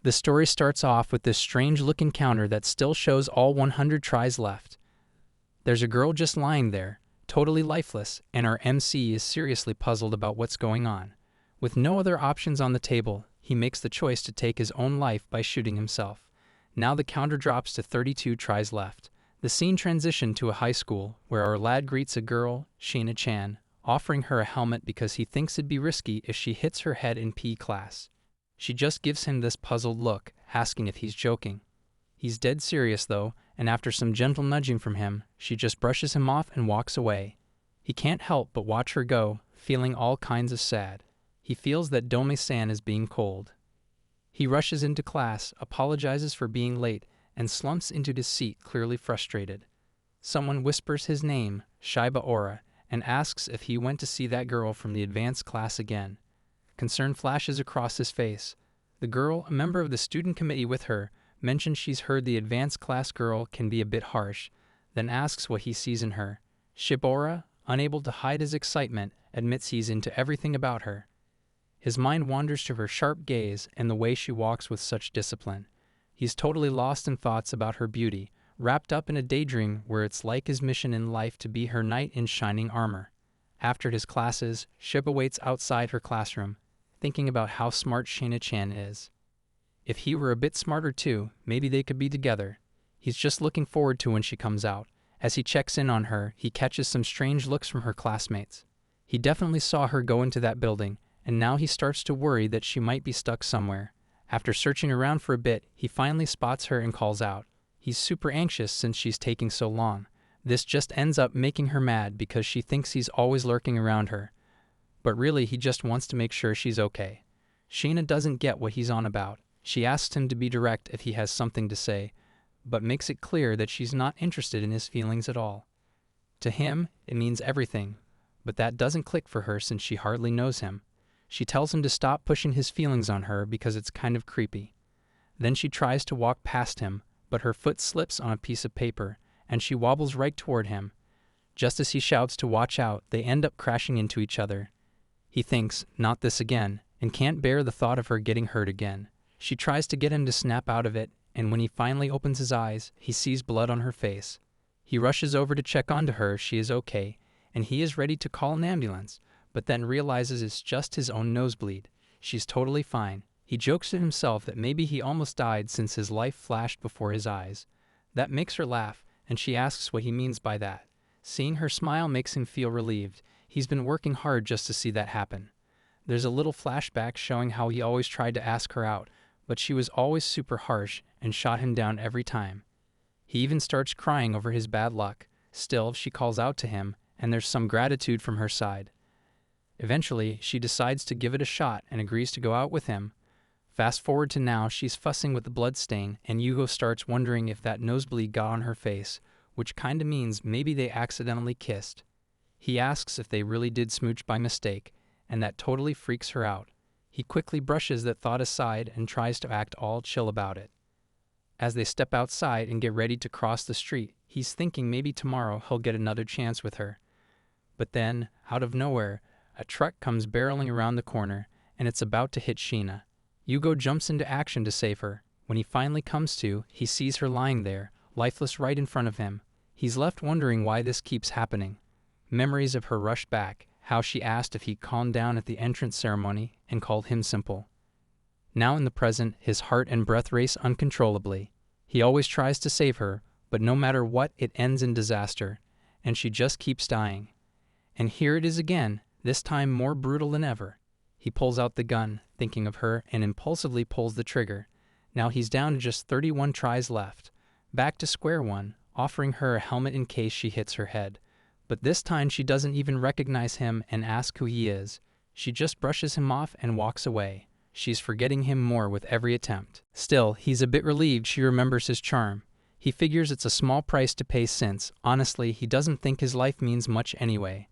The story starts off with this strange look encounter that still shows all 100 tries left. There's a girl just lying there, totally lifeless, and our MC is seriously puzzled about what's going on. With no other options on the table, he makes the choice to take his own life by shooting himself. Now the counter drops to 32 tries left. The scene transitioned to a high school, where our lad greets a girl, Sheena-chan, offering her a helmet because he thinks it'd be risky if she hits her head in PE class. She just gives him this puzzled look, asking if he's joking. He's dead serious though, and after some gentle nudging from him, she just brushes him off and walks away. He can't help but watch her go, feeling all kinds of sad. He feels that Dome-san is being cold. He rushes into class, apologizes for being late, and slumps into his seat, clearly frustrated. Someone whispers his name, Shiba Ora, and asks if he went to see that girl from the advanced class again. Concern flashes across his face. The girl, a member of the student committee with her, mentions she's heard the advanced class girl can be a bit harsh, then asks what he sees in her. Shibora, unable to hide his excitement, admits he's into everything about her. His mind wanders to her sharp gaze and the way she walks with such discipline. He's totally lost in thoughts about her beauty, wrapped up in a daydream where it's like his mission in life to be her knight in shining armor. After his classes, Shiba waits outside her classroom, thinking about how smart Sheena-chan is. If he were a bit smarter too, maybe they could be together. He's just looking forward to when she comes out. As he checks in on her, he catches some strange looks from her classmates. He definitely saw her go into that building, and now he starts to worry that she might be stuck somewhere. After searching around for a bit, he finally spots her and calls out. He's super anxious since she's taking so long. This just ends up making her mad because she thinks he's always lurking around her. But really, he just wants to make sure she's okay. Sheena doesn't get what he's on about. She asks him to be direct if he has something to say, but makes it clear that she's not interested in his feelings at all. To him, it means everything, but that doesn't click for her since she hardly knows him. She tells him to stop pushing his feelings on her because it's kind of creepy. Then she tries to walk past him, but her foot slips on a piece of paper, and she wobbles right toward him. Just as he shouts to watch out, they end up crashing into each other. He thinks, not this again, and can't bear the thought of her getting hurt again. She tries to get him to snap out of it, and when he finally opens his eyes, he sees blood on her face. He rushes over to check onto her she is okay, and he is ready to call an ambulance, but then realizes it's just his own nosebleed. She's totally fine. He jokes to himself that maybe he almost died since his life flashed before his eyes. That makes her laugh, and she asks what he means by that. Seeing her smile makes him feel relieved. He's been working hard just to see that happen. There's a little flashback showing how he always tried to ask her out, but she was always super harsh and shot him down every time. He even starts crying over his bad luck. Still, she calls out to him, and there's some gratitude from her side. Eventually, she decides to give it a shot and agrees to go out with him. Fast forward to now, she's fussing with the blood stain, and Yugo starts wondering if that nosebleed got on her face, which kinda means maybe they accidentally kissed. He asks if they really did smooch by mistake, and that totally freaks her out. He quickly brushes that thought aside and tries to act all chill about it. As they step outside and get ready to cross the street, he's thinking maybe tomorrow he'll get another chance with her. But then, out of nowhere, a truck comes barreling around the corner, and it's about to hit Sheena. Yugo jumps into action to save her. When he finally comes to, he sees her lying there, lifeless right in front of him. He's left wondering why this keeps happening. Memories of her rush back, how she asked if he calmed down at the entrance ceremony and called him simple. Now in the present, his heart and breath race uncontrollably. He always tries to save her, but no matter what, it ends in disaster, and she just keeps dying. And here it is again, this time more brutal than ever. He pulls out the gun, thinking of her, and impulsively pulls the trigger. Now he's down to just 31 tries left. Back to square one, offering her a helmet in case she hits her head. But this time she doesn't even recognize him and ask who he is. She just brushes him off and walks away. She's forgetting him more with every attempt. Still, he's a bit relieved she remembers his charm. He figures it's a small price to pay since, honestly, he doesn't think his life means much anyway.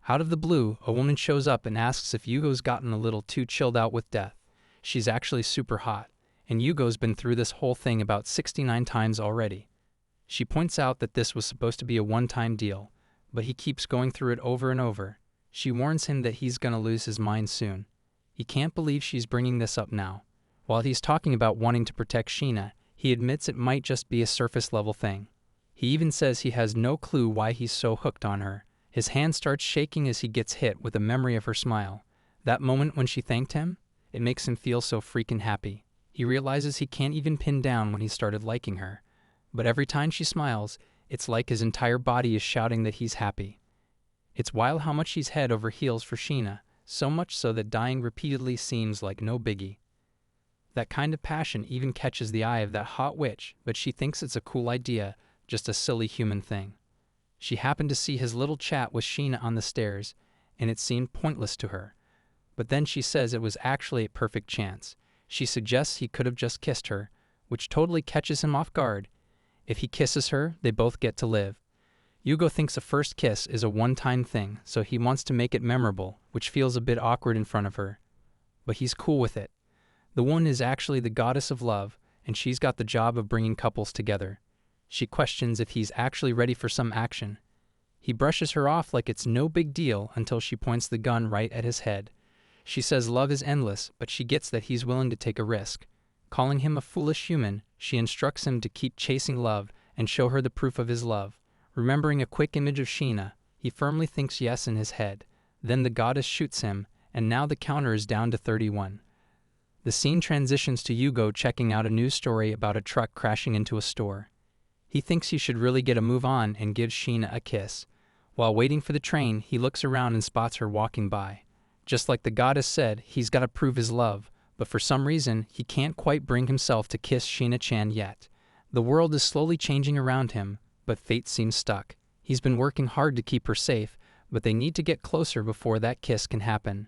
Out of the blue, a woman shows up and asks if Yugo's gotten a little too chilled out with death. She's actually super hot, and Yugo's been through this whole thing about 69 times already. She points out that this was supposed to be a one-time deal, but he keeps going through it over and over. She warns him that he's gonna lose his mind soon. He can't believe she's bringing this up now. While he's talking about wanting to protect Sheena, he admits it might just be a surface-level thing. He even says he has no clue why he's so hooked on her. His hand starts shaking as he gets hit with a memory of her smile. That moment when she thanked him, it makes him feel so freaking happy. He realizes he can't even pin down when he started liking her. But every time she smiles, it's like his entire body is shouting that he's happy. It's wild how much he's head over heels for Sheena, so much so that dying repeatedly seems like no biggie. That kind of passion even catches the eye of that hot witch, but she thinks it's a cool idea, just a silly human thing. She happened to see his little chat with Sheena on the stairs, and it seemed pointless to her. But then she says it was actually a perfect chance. She suggests he could have just kissed her, which totally catches him off guard. If he kisses her, they both get to live. Yugo thinks a first kiss is a one-time thing, so he wants to make it memorable, which feels a bit awkward in front of her. But he's cool with it. The woman is actually the goddess of love, and she's got the job of bringing couples together. She questions if he's actually ready for some action. He brushes her off like it's no big deal until she points the gun right at his head. She says love is endless, but she gets that he's willing to take a risk. Calling him a foolish human, she instructs him to keep chasing love and show her the proof of his love. Remembering a quick image of Sheena, he firmly thinks yes in his head. Then the goddess shoots him, and now the counter is down to 31. The scene transitions to Yugo checking out a news story about a truck crashing into a store. He thinks he should really get a move on and gives Sheena a kiss. While waiting for the train, he looks around and spots her walking by. Just like the goddess said, he's got to prove his love, but for some reason, he can't quite bring himself to kiss Sheena-chan yet. The world is slowly changing around him, but fate seems stuck. He's been working hard to keep her safe, but they need to get closer before that kiss can happen.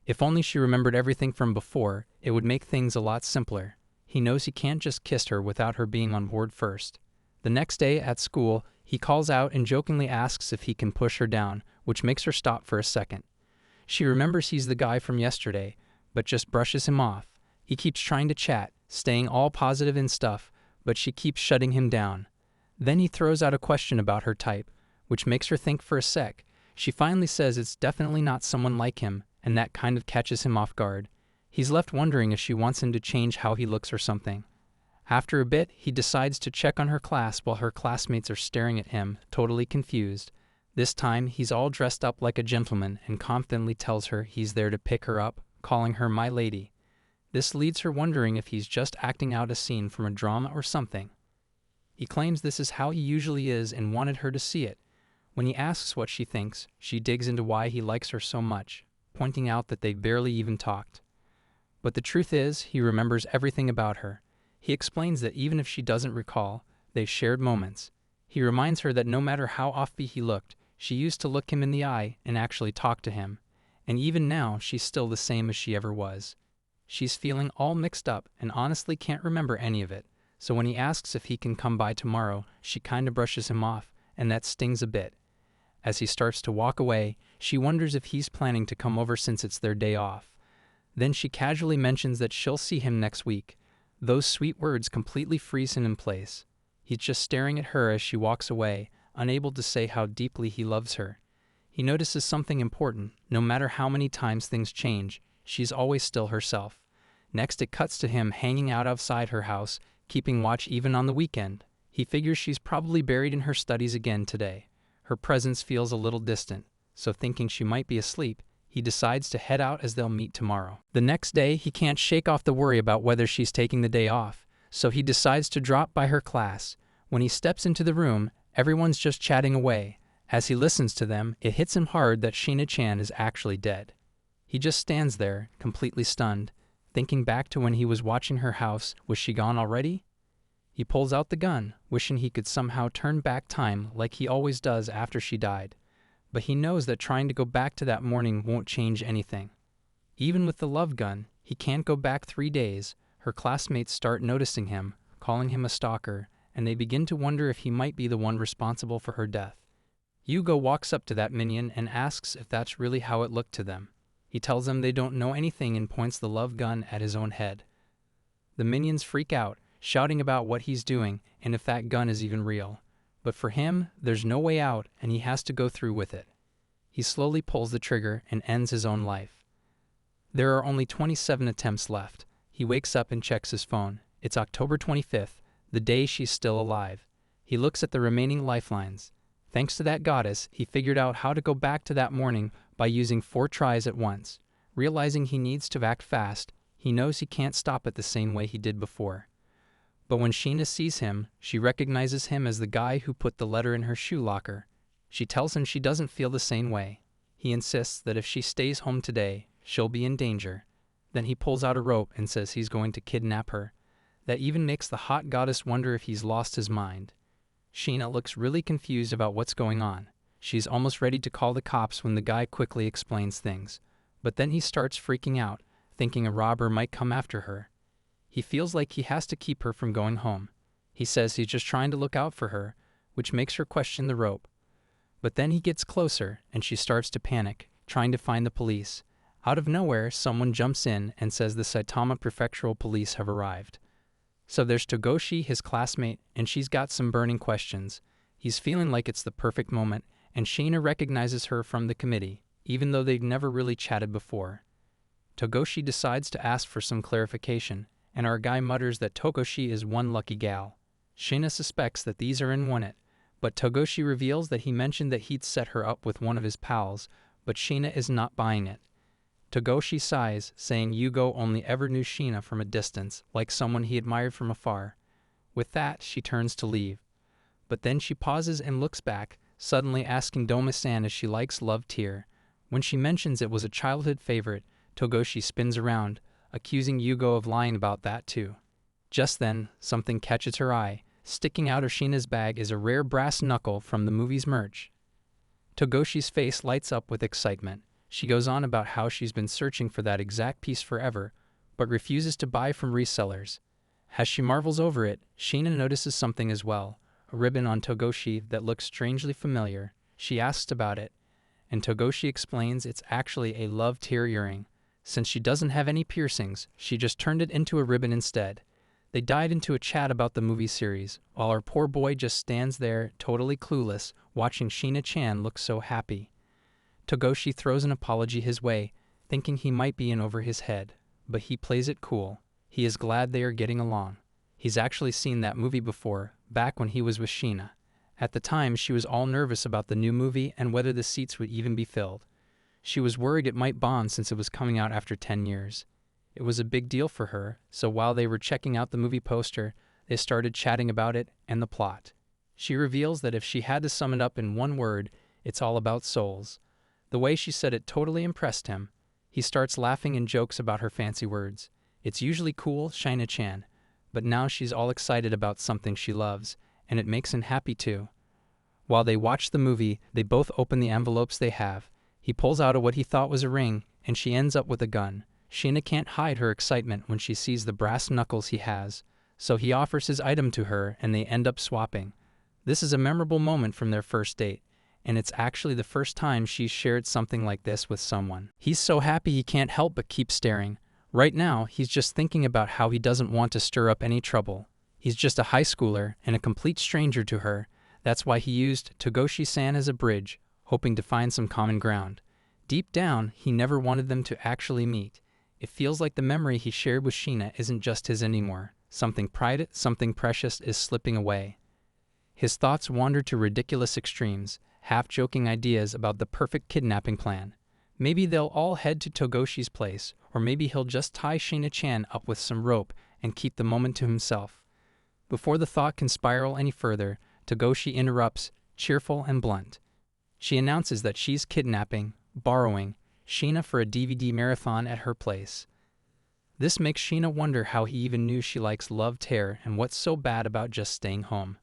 If only she remembered everything from before, it would make things a lot simpler. He knows he can't just kiss her without her being on board first. The next day at school, he calls out and jokingly asks if he can push her down, which makes her stop for a second. She remembers he's the guy from yesterday, but just brushes him off. He keeps trying to chat, staying all positive and stuff, but she keeps shutting him down. Then he throws out a question about her type, which makes her think for a sec. She finally says it's definitely not someone like him, and that kind of catches him off guard. He's left wondering if she wants him to change how he looks or something. After a bit, he decides to check on her class while her classmates are staring at him, totally confused. This time, he's all dressed up like a gentleman and confidently tells her he's there to pick her up, calling her my lady. This leads her wondering if he's just acting out a scene from a drama or something. He claims this is how he usually is and wanted her to see it. When he asks what she thinks, she digs into why he likes her so much, pointing out that they barely even talked. But the truth is, he remembers everything about her. He explains that even if she doesn't recall, they've shared moments. He reminds her that no matter how offbeat he looked, she used to look him in the eye and actually talk to him. And even now, she's still the same as she ever was. She's feeling all mixed up and honestly can't remember any of it. So when he asks if he can come by tomorrow, she kinda brushes him off, and that stings a bit. As he starts to walk away, she wonders if he's planning to come over since it's their day off. Then she casually mentions that she'll see him next week. Those sweet words completely freeze him in place. He's just staring at her as she walks away, unable to say how deeply he loves her. He notices something important. No matter how many times things change, she's always still herself. Next, it cuts to him hanging out outside her house, keeping watch even on the weekend. He figures she's probably buried in her studies again today. Her presence feels a little distant, so thinking she might be asleep, he decides to head out as they'll meet tomorrow. The next day, he can't shake off the worry about whether she's taking the day off, so he decides to drop by her class. When he steps into the room, everyone's just chatting away. As he listens to them, it hits him hard that Sheena-chan is actually dead. He just stands there, completely stunned, thinking back to when he was watching her house. Was she gone already? He pulls out the gun, wishing he could somehow turn back time like he always does after she died. But he knows that trying to go back to that morning won't change anything. Even with the love gun, he can't go back 3 days. Her classmates start noticing him, calling him a stalker, and they begin to wonder if he might be the one responsible for her death. Yugo walks up to that minion and asks if that's really how it looked to them. He tells them they don't know anything and points the love gun at his own head. The minions freak out, shouting about what he's doing and if that gun is even real. But for him, there's no way out and he has to go through with it. He slowly pulls the trigger and ends his own life. There are only 27 attempts left. He wakes up and checks his phone. It's October 25th, the day she's still alive. He looks at the remaining lifelines. Thanks to that goddess, he figured out how to go back to that morning by using 4 tries at once. Realizing he needs to act fast, he knows he can't stop it the same way he did before. But when Sheena sees him, she recognizes him as the guy who put the letter in her shoe locker. She tells him she doesn't feel the same way. He insists that if she stays home today, she'll be in danger. Then he pulls out a rope and says he's going to kidnap her. That even makes the hot goddess wonder if he's lost his mind. Sheena looks really confused about what's going on. She's almost ready to call the cops when the guy quickly explains things. But then he starts freaking out, thinking a robber might come after her. He feels like he has to keep her from going home. He says he's just trying to look out for her, which makes her question the rope. But then he gets closer, and she starts to panic, trying to find the police. Out of nowhere, someone jumps in and says the Saitama Prefectural Police have arrived. So there's Togoshi, his classmate, and she's got some burning questions. He's feeling like it's the perfect moment, and Sheena recognizes her from the committee, even though they've never really chatted before. Togoshi decides to ask for some clarification, and our guy mutters that Togoshi is one lucky gal. Sheena suspects that these are in One-It, but Togoshi reveals that he mentioned that he'd set her up with one of his pals, but Sheena is not buying it. Togoshi sighs, saying Yugo only ever knew Sheena from a distance, like someone he admired from afar. With that, she turns to leave. But then she pauses and looks back, suddenly asking Doma-san if she likes Love Tear. When she mentions it was a childhood favorite, Togoshi spins around, accusing Yugo of lying about that too. Just then, something catches her eye. Sticking out of Sheena's bag is a rare brass knuckle from the movie's merch. Togoshi's face lights up with excitement. She goes on about how she's been searching for that exact piece forever, but refuses to buy from resellers. As she marvels over it, Sheena notices something as well, a ribbon on Togoshi that looks strangely familiar. She asks about it, and Togoshi explains it's actually a Love Tear earring. Since she doesn't have any piercings, she just turned it into a ribbon instead. They dive into a chat about the movie series, while our poor boy just stands there, totally clueless, watching Sheena-chan look so happy. Togoshi throws an apology his way, thinking he might be in over his head, but he plays it cool. He is glad they are getting along. He's actually seen that movie before, back when he was with Sheena. At the time, she was all nervous about the new movie and whether the seats would even be filled. She was worried it might bomb since it was coming out after 10 years. It was a big deal for her, so while they were checking out the movie poster, they started chatting about it and the plot. She reveals that if she had to sum it up in one word, it's all about souls. The way she said it totally impressed him. He starts laughing and jokes about her fancy words. It's usually cool, Sheena-chan, but now she's all excited about something she loves, and it makes him happy too. While they watch the movie, they both open the envelopes they have. He pulls out what he thought was a ring, and she ends up with a gun. Sheena can't hide her excitement when she sees the brass knuckles he has, so he offers his item to her and they end up swapping. This is a memorable moment from their first date, and it's actually the first time she's shared something like this with someone. He's so happy he can't help but keep staring. Right now, he's just thinking about how he doesn't want to stir up any trouble. He's just a high schooler and a complete stranger to her. That's why he used Togoshi-san as a bridge, hoping to find some common ground. Deep down, he never wanted them to actually meet. It feels like the memory he shared with Sheena isn't just his anymore. Something private, something precious is slipping away. His thoughts wander to ridiculous extremes, half-joking ideas about the perfect kidnapping plan. Maybe they'll all head to Togoshi's place, or maybe he'll just tie Sheena-chan up with some rope and keep the moment to himself. Before the thought can spiral any further, Togoshi interrupts, cheerful and blunt. She announces that she's borrowing Sheena for a DVD marathon at her place. This makes Sheena wonder how he even knew she likes Love Tear and what's so bad about just staying home.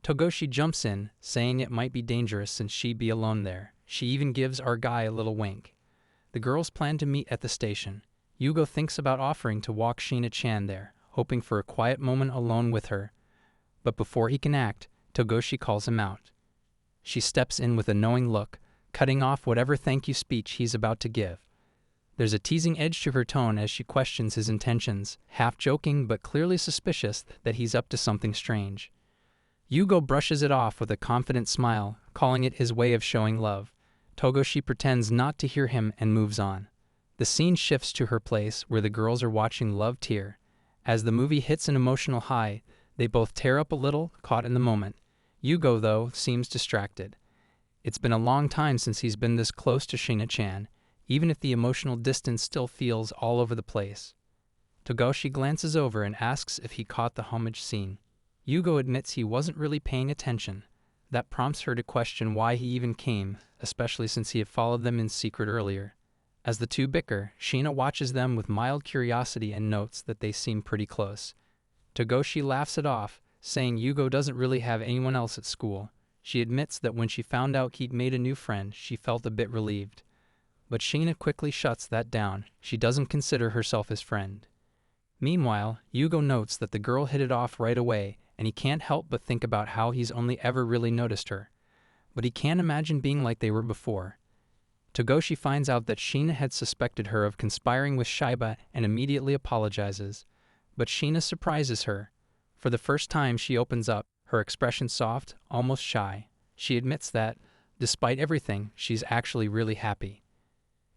Togoshi jumps in, saying it might be dangerous since she'd be alone there. She even gives our guy a little wink. The girls plan to meet at the station. Yugo thinks about offering to walk Sheena-chan there, hoping for a quiet moment alone with her. But before he can act, Togoshi calls him out. She steps in with a knowing look, cutting off whatever thank you speech he's about to give. There's a teasing edge to her tone as she questions his intentions, half joking but clearly suspicious that he's up to something strange. Yugo brushes it off with a confident smile, calling it his way of showing love. Togoshi pretends not to hear him and moves on. The scene shifts to her place where the girls are watching Love Tear. As the movie hits an emotional high, they both tear up a little, caught in the moment. Yugo, though, seems distracted. It's been a long time since he's been this close to Sheena-chan, even if the emotional distance still feels all over the place. Togoshi glances over and asks if he caught the homage scene. Yugo admits he wasn't really paying attention. That prompts her to question why he even came, especially since he had followed them in secret earlier. As the two bicker, Sheena watches them with mild curiosity and notes that they seem pretty close. Togoshi laughs it off, saying Yugo doesn't really have anyone else at school. She admits that when she found out he'd made a new friend, she felt a bit relieved. But Sheena quickly shuts that down. She doesn't consider herself his friend. Meanwhile, Yugo notes that the girl hit it off right away, and he can't help but think about how he's only ever really noticed her. But he can't imagine being like they were before. Togoshi finds out that Sheena had suspected her of conspiring with Shiba and immediately apologizes. But Sheena surprises her. For the first time, she opens up, her expression soft, almost shy. She admits that, despite everything, she's actually really happy.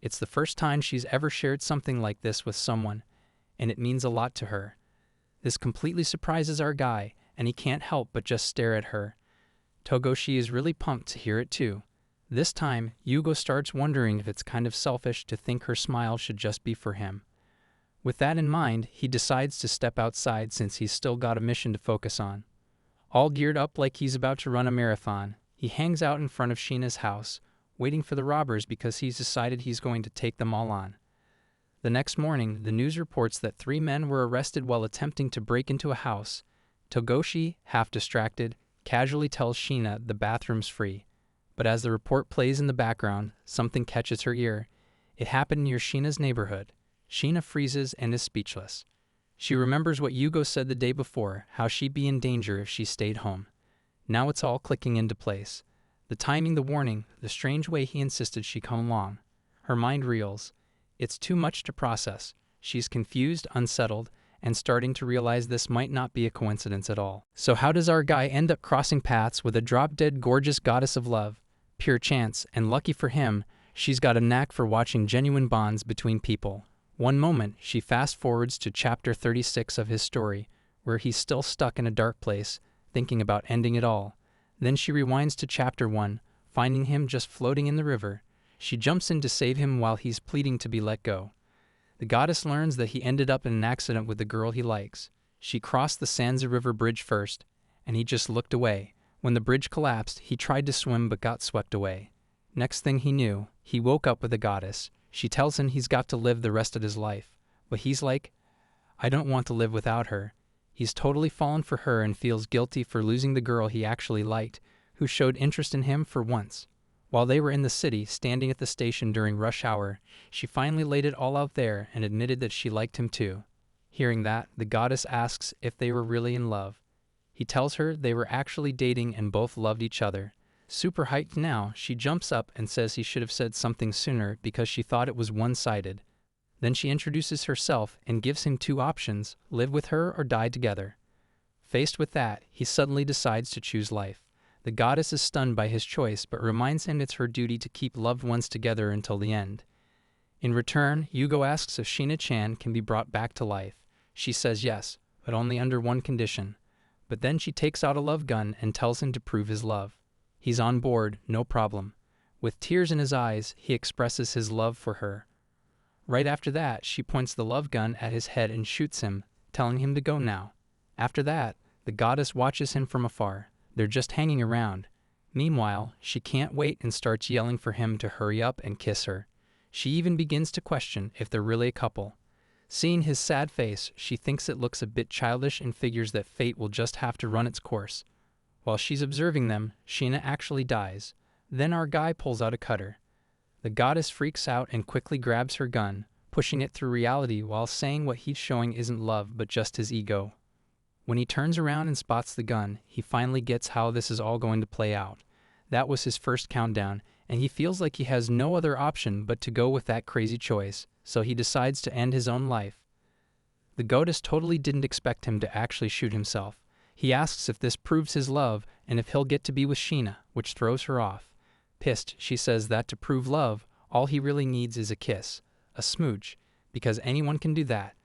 It's the first time she's ever shared something like this with someone, and it means a lot to her. This completely surprises our guy, and he can't help but just stare at her. Togoshi is really pumped to hear it too. This time, Yugo starts wondering if it's kind of selfish to think her smile should just be for him. With that in mind, he decides to step outside since he's still got a mission to focus on. All geared up like he's about to run a marathon, he hangs out in front of Sheena's house, waiting for the robbers because he's decided he's going to take them all on. The next morning, the news reports that 3 men were arrested while attempting to break into a house. Togoshi, half distracted, casually tells Sheena the bathroom's free. But as the report plays in the background, something catches her ear. It happened near Sheena's neighborhood. Sheena freezes and is speechless. She remembers what Yugo said the day before, how she'd be in danger if she stayed home. Now it's all clicking into place. The timing, the warning, the strange way he insisted she come along. Her mind reels. It's too much to process. She's confused, unsettled, and starting to realize this might not be a coincidence at all. So how does our guy end up crossing paths with a drop-dead gorgeous goddess of love? Pure chance, and lucky for him, she's got a knack for watching genuine bonds between people. One moment, she fast-forwards to chapter 36 of his story, where he's still stuck in a dark place, thinking about ending it all. Then she rewinds to chapter 1, finding him just floating in the river. She jumps in to save him while he's pleading to be let go. The goddess learns that he ended up in an accident with the girl he likes. She crossed the Sansa River bridge first, and he just looked away. When the bridge collapsed, he tried to swim but got swept away. Next thing he knew, he woke up with the goddess. She tells him he's got to live the rest of his life. But he's like, I don't want to live without her. He's totally fallen for her and feels guilty for losing the girl he actually liked, who showed interest in him for once. While they were in the city, standing at the station during rush hour, she finally laid it all out there and admitted that she liked him too. Hearing that, the goddess asks if they were really in love. He tells her they were actually dating and both loved each other. Super hyped now, she jumps up and says he should have said something sooner because she thought it was one-sided. Then she introduces herself and gives him 2 options, live with her or die together. Faced with that, he suddenly decides to choose life. The goddess is stunned by his choice but reminds him it's her duty to keep loved ones together until the end. In return, Yugo asks if Sheena-chan can be brought back to life. She says yes, but only under one condition. But then she takes out a love gun and tells him to prove his love. He's on board, no problem. With tears in his eyes, he expresses his love for her. Right after that, she points the love gun at his head and shoots him, telling him to go now. After that, the goddess watches him from afar. They're just hanging around. Meanwhile, she can't wait and starts yelling for him to hurry up and kiss her. She even begins to question if they're really a couple. Seeing his sad face, she thinks it looks a bit childish and figures that fate will just have to run its course. While she's observing them, Sheena actually dies. Then our guy pulls out a cutter. The goddess freaks out and quickly grabs her gun, pushing it through reality while saying what he's showing isn't love but just his ego. When he turns around and spots the gun, he finally gets how this is all going to play out. That was his first countdown, and he feels like he has no other option but to go with that crazy choice, so he decides to end his own life. The goddess totally didn't expect him to actually shoot himself. He asks if this proves his love and if he'll get to be with Sheena, which throws her off. Pissed, she says that to prove love, all he really needs is a kiss. a smooch, because anyone can do that.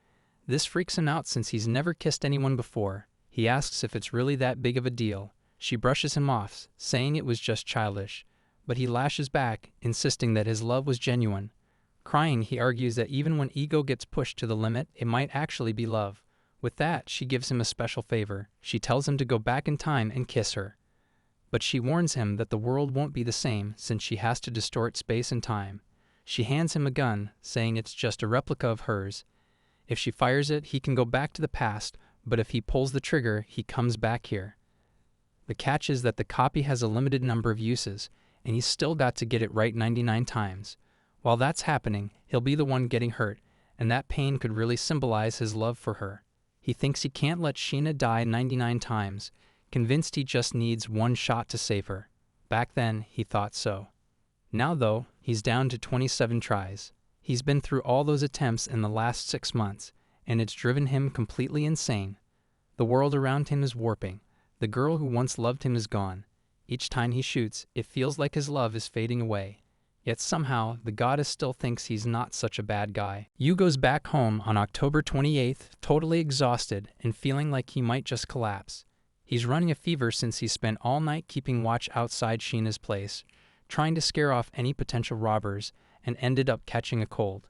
This freaks him out since he's never kissed anyone before. He asks if it's really that big of a deal. She brushes him off, saying it was just childish, but he lashes back, insisting that his love was genuine. Crying, he argues that even when ego gets pushed to the limit, it might actually be love. With that, she gives him a special favor. She tells him to go back in time and kiss her. But she warns him that the world won't be the same since she has to distort space and time. She hands him a gun, saying it's just a replica of hers. If she fires it, he can go back to the past, but if he pulls the trigger, he comes back here. The catch is that the copy has a limited number of uses, and he's still got to get it right 99 times. While that's happening, he'll be the one getting hurt, and that pain could really symbolize his love for her. He thinks he can't let Sheena die 99 times, convinced he just needs one shot to save her. Back then, he thought so. Now, though, he's down to 27 tries. He's been through all those attempts in the last 6 months, and it's driven him completely insane. The world around him is warping. The girl who once loved him is gone. Each time he shoots, it feels like his love is fading away. Yet somehow, the goddess still thinks he's not such a bad guy. Yu goes back home on October 28th, totally exhausted and feeling like he might just collapse. He's running a fever since he spent all night keeping watch outside Sheena's place, trying to scare off any potential robbers, and ended up catching a cold.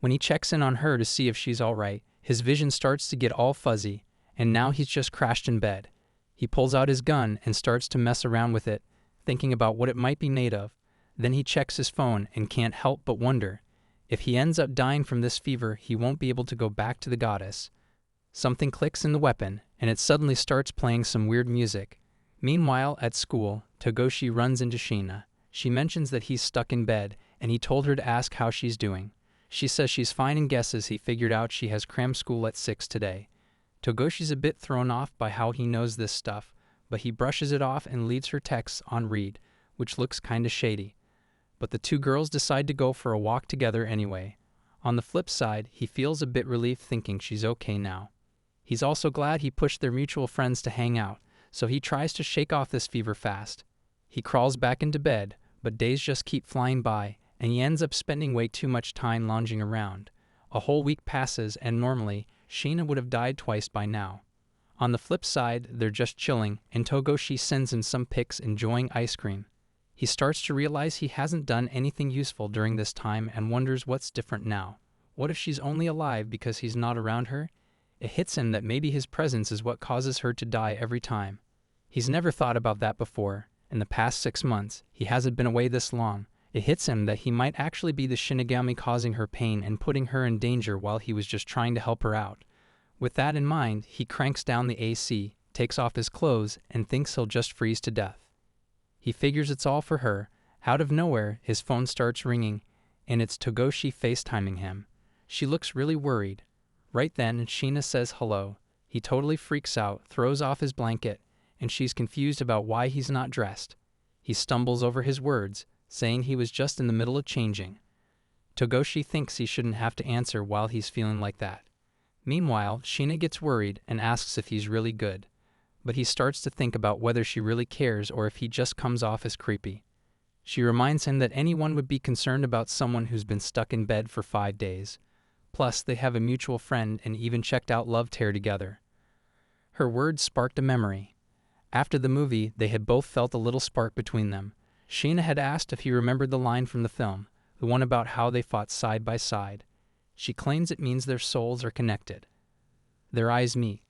When he checks in on her to see if she's alright, his vision starts to get all fuzzy, and now he's just crashed in bed. He pulls out his gun and starts to mess around with it, thinking about what it might be made of. Then he checks his phone and can't help but wonder. If he ends up dying from this fever, he won't be able to go back to the goddess. Something clicks in the weapon, and it suddenly starts playing some weird music. Meanwhile, at school, Togoshi runs into Sheena. She mentions that he's stuck in bed, and he told her to ask how she's doing. She says she's fine and guesses he figured out she has cram school at 6 today. Togoshi's a bit thrown off by how he knows this stuff, but he brushes it off and leaves her texts on read, which looks kinda shady. But the two girls decide to go for a walk together anyway. On the flip side, he feels a bit relieved thinking she's okay now. He's also glad he pushed their mutual friends to hang out, so he tries to shake off this fever fast. He crawls back into bed, but days just keep flying by, and he ends up spending way too much time lounging around. A whole week passes, and normally, Sheena would have died twice by now. On the flip side, they're just chilling, and Togoshi sends him some pics enjoying ice cream. He starts to realize he hasn't done anything useful during this time and wonders what's different now. What if she's only alive because he's not around her? It hits him that maybe his presence is what causes her to die every time. He's never thought about that before. In the past 6 months, he hasn't been away this long. It hits him that he might actually be the Shinigami causing her pain and putting her in danger while he was just trying to help her out. With that in mind, he cranks down the AC, takes off his clothes, and thinks he'll just freeze to death. He figures it's all for her. Out of nowhere, his phone starts ringing, and it's Togoshi FaceTiming him. She looks really worried. Right then, Sheena says hello. He totally freaks out, throws off his blanket, and she's confused about why he's not dressed. He stumbles over his words, saying he was just in the middle of changing. Togoshi thinks he shouldn't have to answer while he's feeling like that. Meanwhile, Sheena gets worried and asks if he's really good. But he starts to think about whether she really cares or if he just comes off as creepy. She reminds him that anyone would be concerned about someone who's been stuck in bed for 5 days. Plus, they have a mutual friend and even checked out Love Tear together. Her words sparked a memory. After the movie, they had both felt a little spark between them. Sheena had asked if he remembered the line from the film, the one about how they fought side by side. She claims it means their souls are connected. Their eyes meet.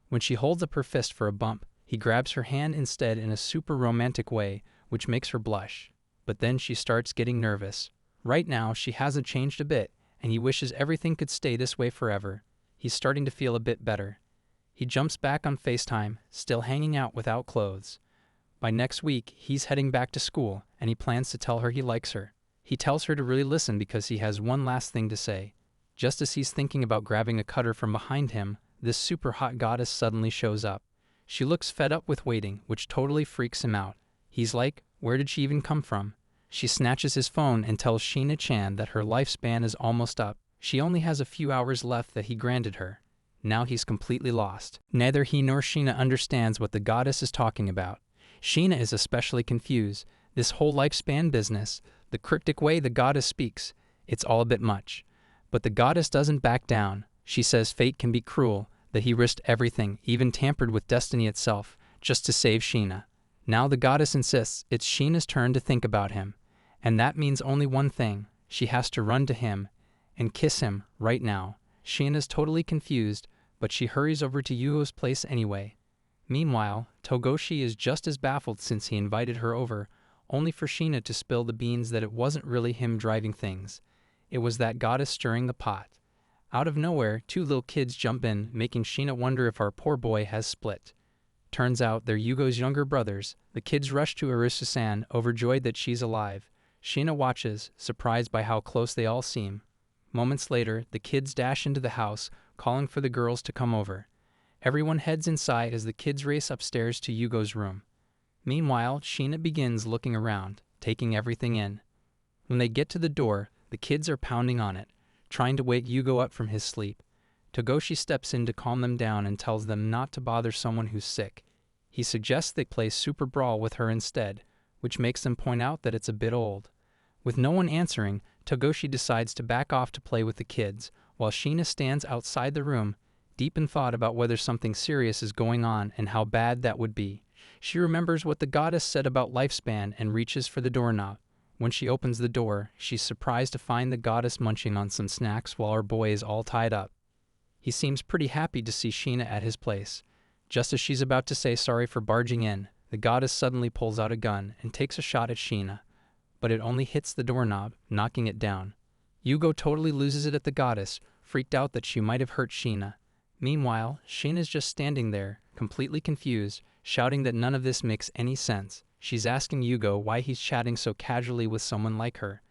When she holds up her fist for a bump, he grabs her hand instead in a super romantic way, which makes her blush. But then she starts getting nervous. Right now, she hasn't changed a bit, and he wishes everything could stay this way forever. He's starting to feel a bit better. He jumps back on FaceTime, still hanging out without clothes. By next week, he's heading back to school, and he plans to tell her he likes her. He tells her to really listen because he has one last thing to say. Just as he's thinking about grabbing a cutter from behind him, this super hot goddess suddenly shows up. She looks fed up with waiting, which totally freaks him out. He's like, where did she even come from? She snatches his phone and tells Sheena-chan that her lifespan is almost up. She only has a few hours left that he granted her. Now he's completely lost. Neither he nor Sheena understands what the goddess is talking about. Sheena is especially confused. This whole lifespan business, the cryptic way the goddess speaks, It's all a bit much. But the goddess doesn't back down. She says fate can be cruel, that he risked everything, even tampered with destiny itself, just to save Sheena. Now the goddess insists it's Sheena's turn to think about him. And that means only one thing. She has to run to him and kiss him right now. Sheena's totally confused, but she hurries over to Yugo's place anyway. Meanwhile, Togoshi is just as baffled since he invited her over, only for Sheena to spill the beans that it wasn't really him driving things. It was that goddess stirring the pot. Out of nowhere, two little kids jump in, making Sheena wonder if our poor boy has split. Turns out they're Yugo's younger brothers. The kids rush to Arisa-san, overjoyed that she's alive. Sheena watches, surprised by how close they all seem. Moments later, the kids dash into the house, calling for the girls to come over. Everyone heads inside as the kids race upstairs to Yugo's room. Meanwhile, Sheena begins looking around, taking everything in. When they get to the door, the kids are pounding on it, trying to wake Yugo up from his sleep. Togoshi steps in to calm them down and tells them not to bother someone who's sick. He suggests they play Super Brawl with her instead, which makes them point out that it's a bit old. With no one answering, Togoshi decides to back off to play with the kids, while Sheena stands outside the room, deep in thought about whether something serious is going on and how bad that would be. She remembers what the goddess said about lifespan and reaches for the doorknob. When she opens the door, she's surprised to find the goddess munching on some snacks while her boy is all tied up. He seems pretty happy to see Sheena at his place. Just as she's about to say sorry for barging in, the goddess suddenly pulls out a gun and takes a shot at Sheena. But it only hits the doorknob, knocking it down. Yugo totally loses it at the goddess, freaked out that she might have hurt Sheena. Meanwhile, Sheena's just standing there, completely confused, shouting that none of this makes any sense. She's asking Yugo why he's chatting so casually with someone like her.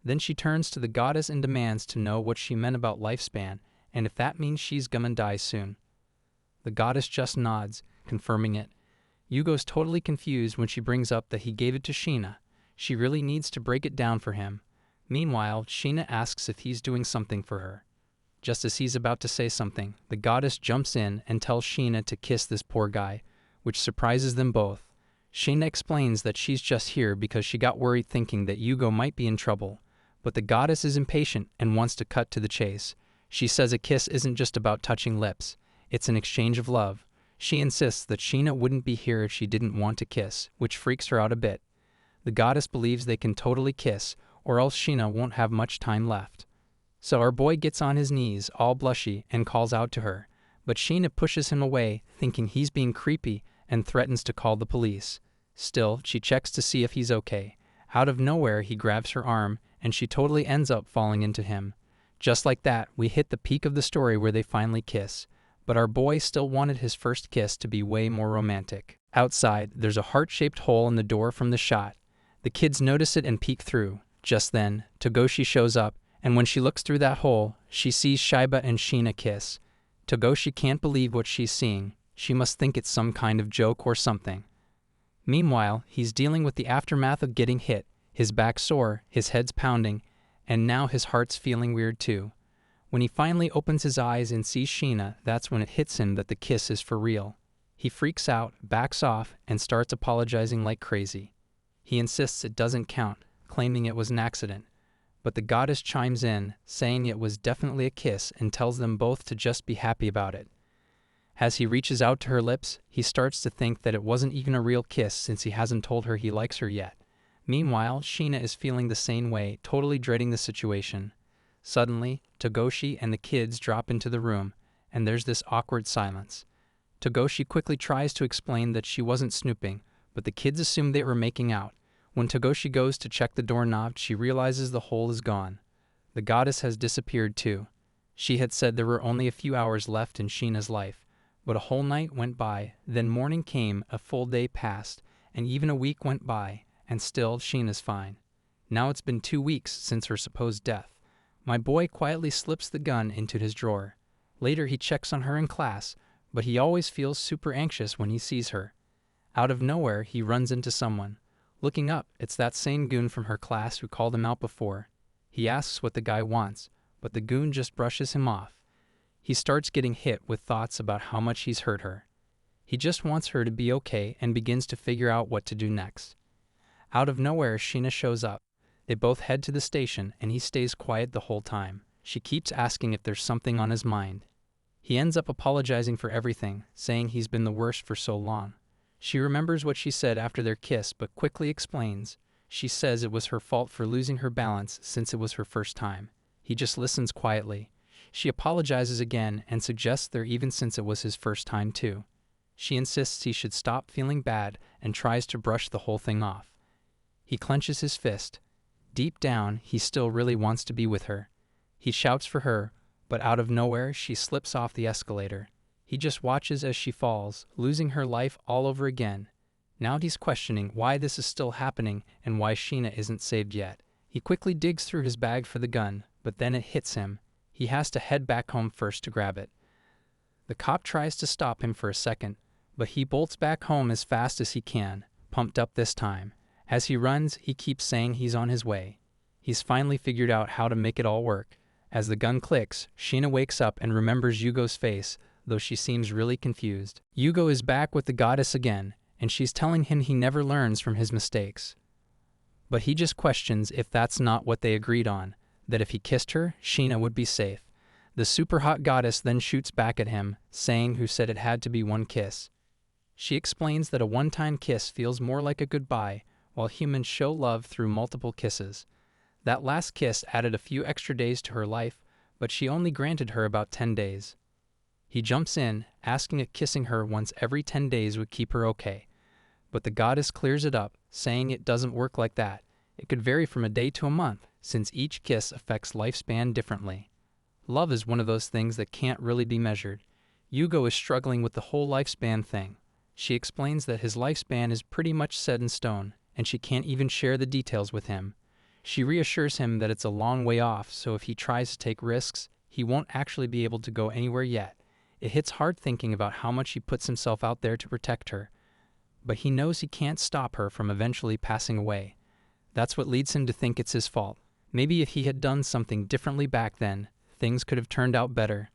Then she turns to the goddess and demands to know what she meant about lifespan, and if that means she's gonna die soon. The goddess just nods, confirming it. Yugo's totally confused when she brings up that he gave it to Sheena. She really needs to break it down for him. Meanwhile, Sheena asks if he's doing something for her. Just as he's about to say something, the goddess jumps in and tells Sheena to kiss this poor guy, which surprises them both. Sheena explains that she's just here because she got worried thinking that Yugo might be in trouble, but the goddess is impatient and wants to cut to the chase. She says a kiss isn't just about touching lips, it's an exchange of love. She insists that Sheena wouldn't be here if she didn't want to kiss, which freaks her out a bit. The goddess believes they can totally kiss, or else Sheena won't have much time left. So our boy gets on his knees, all blushy, and calls out to her, but Sheena pushes him away, thinking he's being creepy, and threatens to call the police. Still, she checks to see if he's okay. Out of nowhere, he grabs her arm, and she totally ends up falling into him. Just like that, we hit the peak of the story where they finally kiss. But our boy still wanted his first kiss to be way more romantic. Outside, there's a heart-shaped hole in the door from the shot. The kids notice it and peek through. Just then, Togoshi shows up, and when she looks through that hole, she sees Shiba and Sheena kiss. Togoshi can't believe what she's seeing. She must think it's some kind of joke or something. Meanwhile, he's dealing with the aftermath of getting hit, his back sore, his head's pounding, and now his heart's feeling weird too. When he finally opens his eyes and sees Sheena, that's when it hits him that the kiss is for real. He freaks out, backs off, and starts apologizing like crazy. He insists it doesn't count, claiming it was an accident. But the goddess chimes in, saying it was definitely a kiss and tells them both to just be happy about it. As he reaches out to her lips, he starts to think that it wasn't even a real kiss since he hasn't told her he likes her yet. Meanwhile, Sheena is feeling the same way, totally dreading the situation. Suddenly, Togoshi and the kids drop into the room, and there's this awkward silence. Togoshi quickly tries to explain that she wasn't snooping, but the kids assume they were making out. When Togoshi goes to check the doorknob, she realizes the hole is gone. The goddess has disappeared too. She had said there were only a few hours left in Sheena's life, but a whole night went by, then morning came, a full day passed, and even a week went by, and still Sheena's fine. Now it's been 2 weeks since her supposed death. My boy quietly slips the gun into his drawer. Later he checks on her in class, but he always feels super anxious when he sees her. Out of nowhere, he runs into someone. Looking up, it's that same goon from her class who called him out before. He asks what the guy wants, but the goon just brushes him off. He starts getting hit with thoughts about how much he's hurt her. He just wants her to be okay and begins to figure out what to do next. Out of nowhere, Sheena shows up. They both head to the station, and he stays quiet the whole time. She keeps asking if there's something on his mind. He ends up apologizing for everything, saying he's been the worst for so long. She remembers what she said after their kiss, but quickly explains. She says it was her fault for losing her balance since it was her first time. He just listens quietly. She apologizes again and suggests they're even since it was his first time too. She insists he should stop feeling bad and tries to brush the whole thing off. He clenches his fist. Deep down, he still really wants to be with her. He shouts for her, but out of nowhere, she slips off the escalator. He just watches as she falls, losing her life all over again. Now he's questioning why this is still happening and why Sheena isn't saved yet. He quickly digs through his bag for the gun, but then it hits him. He has to head back home first to grab it. The cop tries to stop him for a second, but he bolts back home as fast as he can, pumped up this time. As he runs, he keeps saying he's on his way. He's finally figured out how to make it all work. As the gun clicks, Sheena wakes up and remembers Yugo's face, though she seems really confused. Yugo is back with the goddess again, and she's telling him he never learns from his mistakes. But he just questions if that's not what they agreed on, that if he kissed her, Sheena would be safe. The super hot goddess then shoots back at him, saying who said it had to be one kiss. She explains that a one-time kiss feels more like a goodbye, while humans show love through multiple kisses. That last kiss added a few extra days to her life, but she only granted her about 10 days. He jumps in, asking if kissing her once every 10 days would keep her okay. But the goddess clears it up, saying it doesn't work like that. It could vary from a day to a month, since each kiss affects lifespan differently. Love is one of those things that can't really be measured. Yugo is struggling with the whole lifespan thing. She explains that his lifespan is pretty much set in stone, and she can't even share the details with him. She reassures him that it's a long way off, so if he tries to take risks, he won't actually be able to go anywhere yet. It hits hard thinking about how much he puts himself out there to protect her. But he knows he can't stop her from eventually passing away. That's what leads him to think it's his fault. Maybe if he had done something differently back then, things could have turned out better.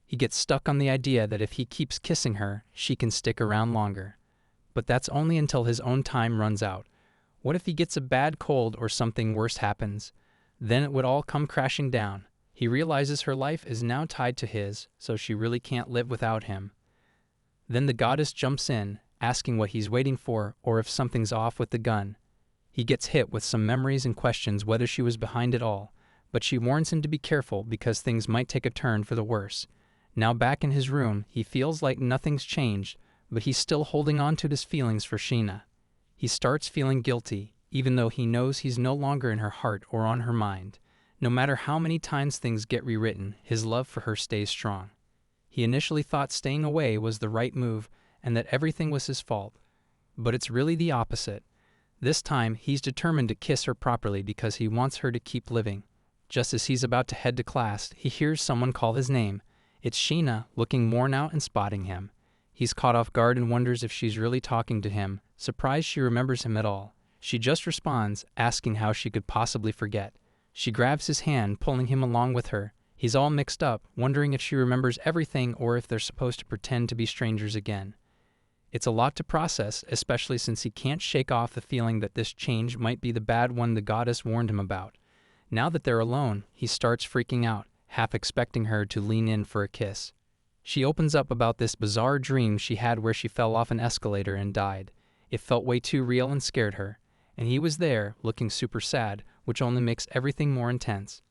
He gets stuck on the idea that if he keeps kissing her, she can stick around longer. But that's only until his own time runs out. What if he gets a bad cold or something worse happens? Then it would all come crashing down. He realizes her life is now tied to his, so she really can't live without him. Then the goddess jumps in, asking what he's waiting for or if something's off with the gun. He gets hit with some memories and questions whether she was behind it all, but she warns him to be careful because things might take a turn for the worse. Now back in his room, he feels like nothing's changed, but he's still holding on to his feelings for Sheena. He starts feeling guilty, even though he knows he's no longer in her heart or on her mind. No matter how many times things get rewritten, his love for her stays strong. He initially thought staying away was the right move and that everything was his fault. But it's really the opposite. This time, he's determined to kiss her properly because he wants her to keep living. Just as he's about to head to class, he hears someone call his name. It's Sheena, looking worn out and spotting him. He's caught off guard and wonders if she's really talking to him, surprised she remembers him at all. She just responds, asking how she could possibly forget. She grabs his hand, pulling him along with her. He's all mixed up, wondering if she remembers everything or if they're supposed to pretend to be strangers again. It's a lot to process, especially since he can't shake off the feeling that this change might be the bad one the goddess warned him about. Now that they're alone, he starts freaking out, half expecting her to lean in for a kiss. She opens up about this bizarre dream she had where she fell off an escalator and died. It felt way too real and scared her, and he was there, looking super sad, which only makes everything more intense.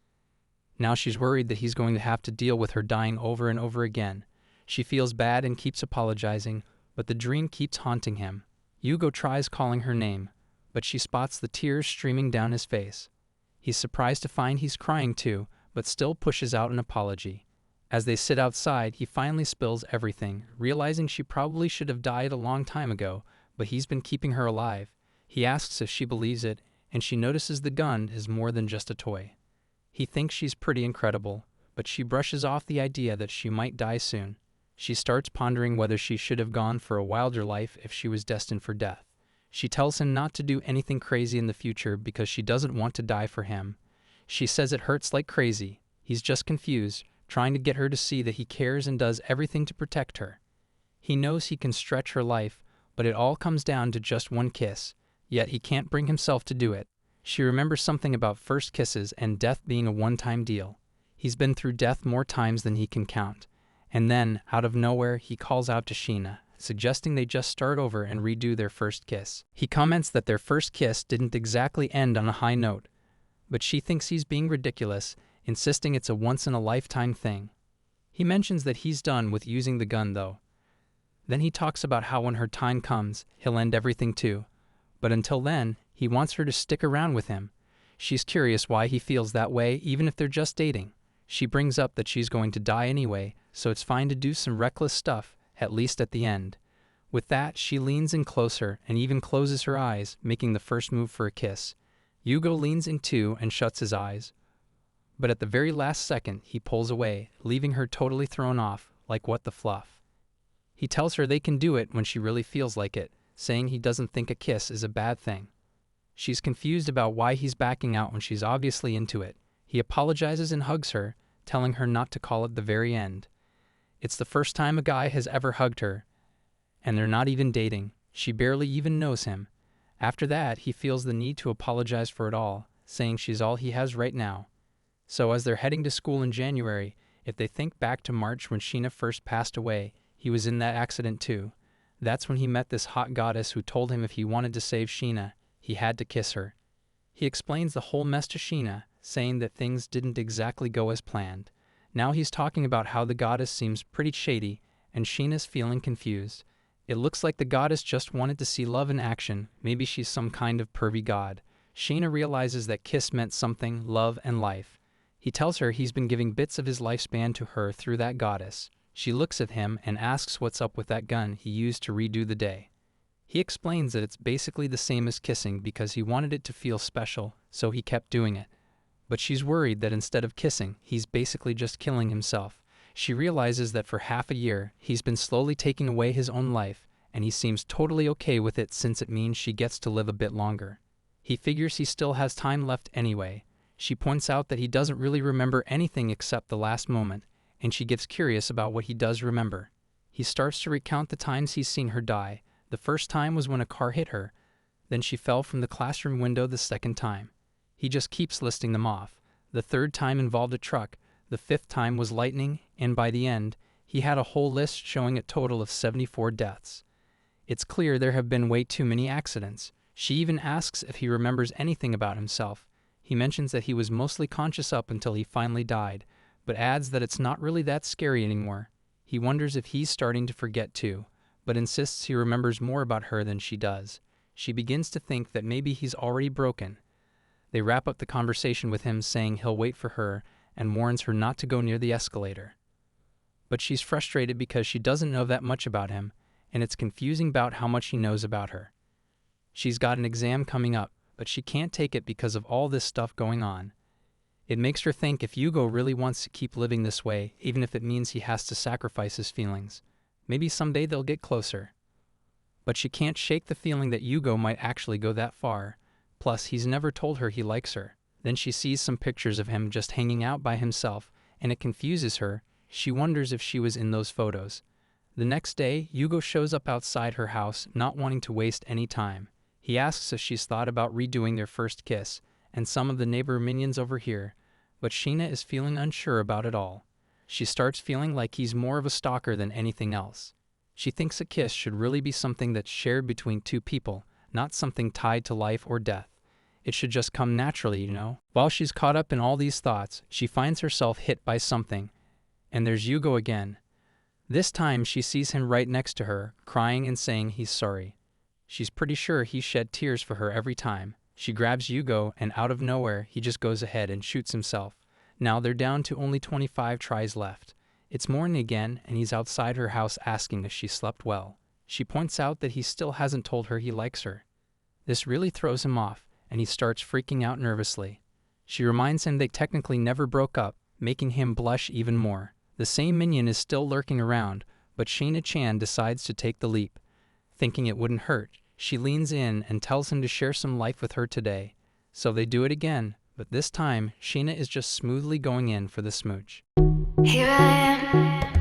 Now she's worried that he's going to have to deal with her dying over and over again. She feels bad and keeps apologizing, but the dream keeps haunting him. Yugo tries calling her name, but she spots the tears streaming down his face. He's surprised to find he's crying too, but still pushes out an apology. As they sit outside, he finally spills everything, realizing she probably should have died a long time ago, but he's been keeping her alive. He asks if she believes it, and she notices the gun is more than just a toy. He thinks she's pretty incredible, but she brushes off the idea that she might die soon. She starts pondering whether she should have gone for a wilder life if she was destined for death. She tells him not to do anything crazy in the future because she doesn't want to die for him. She says it hurts like crazy. He's just confused, trying to get her to see that he cares and does everything to protect her. He knows he can stretch her life, but it all comes down to just one kiss, yet he can't bring himself to do it. She remembers something about first kisses and death being a one-time deal. He's been through death more times than he can count. And then, out of nowhere, he calls out to Sheena, suggesting they just start over and redo their first kiss. He comments that their first kiss didn't exactly end on a high note, but she thinks he's being ridiculous, insisting it's a once-in-a-lifetime thing. He mentions that he's done with using the gun, though. Then he talks about how when her time comes, he'll end everything too. But until then, he wants her to stick around with him. She's curious why he feels that way, even if they're just dating. She brings up that she's going to die anyway, so it's fine to do some reckless stuff, at least at the end. With that, she leans in closer and even closes her eyes, making the first move for a kiss. Yugo leans in too and shuts his eyes. But at the very last second, he pulls away, leaving her totally thrown off, like what the fluff. He tells her they can do it when she really feels like it, saying he doesn't think a kiss is a bad thing. She's confused about why he's backing out when she's obviously into it. He apologizes and hugs her, telling her not to call it the very end. It's the first time a guy has ever hugged her, and they're not even dating. She barely even knows him. After that, he feels the need to apologize for it all, saying she's all he has right now. So as they're heading to school in January, if they think back to March when Sheena first passed away, he was in that accident too. That's when he met this hot goddess who told him if he wanted to save Sheena, he had to kiss her. He explains the whole mess to Sheena, saying that things didn't exactly go as planned. Now he's talking about how the goddess seems pretty shady, and Sheena's feeling confused. It looks like the goddess just wanted to see love in action. Maybe she's some kind of pervy god. Sheena realizes that kiss meant something, love and life. He tells her he's been giving bits of his lifespan to her through that goddess. She looks at him and asks what's up with that gun he used to redo the day. He explains that it's basically the same as kissing because he wanted it to feel special, so he kept doing it. But she's worried that instead of kissing, he's basically just killing himself. She realizes that for half a year, he's been slowly taking away his own life, and he seems totally okay with it since it means she gets to live a bit longer. He figures he still has time left anyway. She points out that he doesn't really remember anything except the last moment, and she gets curious about what he does remember. He starts to recount the times he's seen her die. The first time was when a car hit her. Then she fell from the classroom window the second time. He just keeps listing them off. The third time involved a truck. The fifth time was lightning, and by the end, he had a whole list showing a total of 74 deaths. It's clear there have been way too many accidents. She even asks if he remembers anything about himself. He mentions that he was mostly conscious up until he finally died, but adds that it's not really that scary anymore. He wonders if he's starting to forget too, but insists he remembers more about her than she does. She begins to think that maybe he's already broken. They wrap up the conversation with him saying he'll wait for her and warns her not to go near the escalator. But she's frustrated because she doesn't know that much about him, and it's confusing about how much he knows about her. She's got an exam coming up, but she can't take it because of all this stuff going on. It makes her think if Yugo really wants to keep living this way, even if it means he has to sacrifice his feelings, maybe someday they'll get closer. But she can't shake the feeling that Yugo might actually go that far. Plus, he's never told her he likes her. Then she sees some pictures of him just hanging out by himself, and it confuses her. She wonders if she was in those photos. The next day, Yugo shows up outside her house, not wanting to waste any time. He asks if she's thought about redoing their first kiss, and some of the neighbor minions overhear, but Sheena is feeling unsure about it all. She starts feeling like he's more of a stalker than anything else. She thinks a kiss should really be something that's shared between two people, not something tied to life or death. It should just come naturally, you know? While she's caught up in all these thoughts, she finds herself hit by something. And there's Yugo again. This time she sees him right next to her, crying and saying he's sorry. She's pretty sure he shed tears for her every time. She grabs Yugo, and out of nowhere, he just goes ahead and shoots himself. Now they're down to only 25 tries left. It's morning again, and he's outside her house asking if she slept well. She points out that he still hasn't told her he likes her. This really throws him off, and he starts freaking out nervously. She reminds him they technically never broke up, making him blush even more. The same minion is still lurking around, but Sheena-chan decides to take the leap. Thinking it wouldn't hurt, she leans in and tells him to share some life with her today. So they do it again, but this time, Sheena is just smoothly going in for the smooch. Here I am.